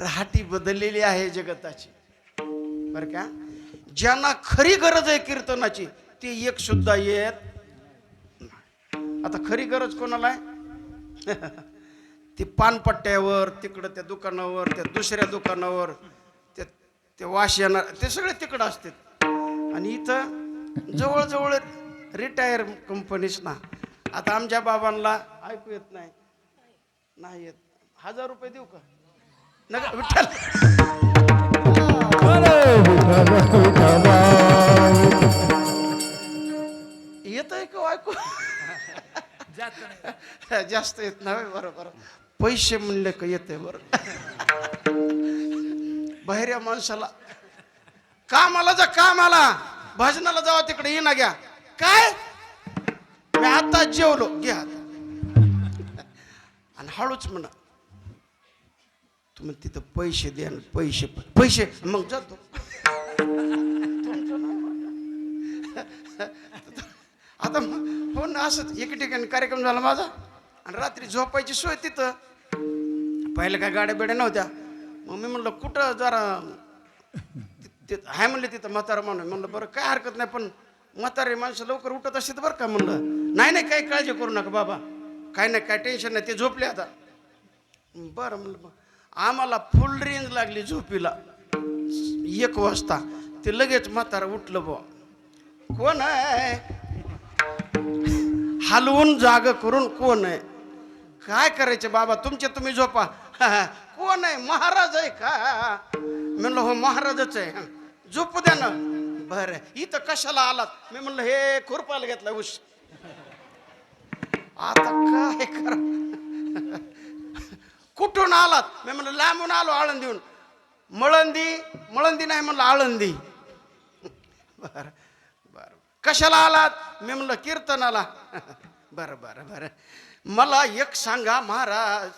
राहटी बदललेली आहे जगताची बर का. ज्यांना खरी गरज आहे कीर्तनाची ते एक सुद्धा येत. आता खरी गरज कोणाला आहे? ती पानपट्ट्यावर तिकडं त्या दुकानावर त्या दुसऱ्या दुकानावर ते वाश येणार ते सगळे तिकडं असतात. आणि इथं जवळजवळ रिटायर कंपनीच ना. आता आमच्या बाबांना ऐकू येत नाही नाही येत. 1000 रुपये देऊ का नका विठ्ठल. येत आहे का ऐकू? जास्त येत नाही बरोबर. पैसे म्हणले का येते बरं. बाहेर माणसाला कामाला जा कामाला भजनाला जावा तिकडे ये ना घ्या काय मी आता जेवलो घ्या आणि हळूच म्हणा तुम्ही तिथं पैसे द्या पैसे पैसे मग जातो. आता हो ना असं एके ठिकाणी कार्यक्रम झाला माझा आणि रात्री झोपायची सोय तिथं. पहिल्या काय गाड्या बिड्या नव्हत्या. मग मी म्हणलं कुठं जरा हाय म्हणले तिथं म्हातारा म्हणून. म्हणलं बरं काय हरकत नाही पण म्हातारे माणसं लवकर उठत असते बरं का. म्हणलं नाही नाही काही काळजी करू नका बाबा काय नाही काय टेन्शन नाही ते झोपले आता. बरं म्हणलं आम्हाला फुल रेंज लागली झोपीला 1 वाजता. ते लगेच म्हातारा उठलं बुवा. कोण आहे हलवून जाग करून कोण आहे. काय करायचं बाबा तुमचे तुम्ही झोपा. कोण आहे महाराज आहे का. म्हणलं हो महाराजच आहे झोपू द्या ना. बरं इथं कशाला आलात. मी म्हणलं हे खुरपायला घेतला उश. आता काय करा कुठून आलात. मी म्हणलं लांबून आलो आळंदीहून. मळंदी नाही म्हणलं आळंदी. बरं बरं कशाला आलात. मी म्हणलं कीर्तनाला. बरं बरं बरं मला एक सांगा महाराज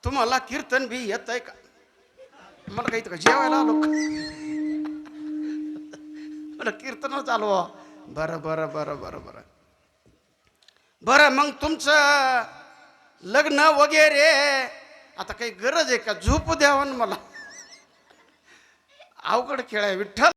तुम्हाला कीर्तन बी येत आहे का. मला काही का जेवायला आलो मला कीर्तनच आलो. बरं बरं बरं बरं बरं बरं मग तुमचं लग्न वगैरे आता काही गरज आहे का. झोपू द्यावं मला. अवघड खेळ आहे विठ्ठल.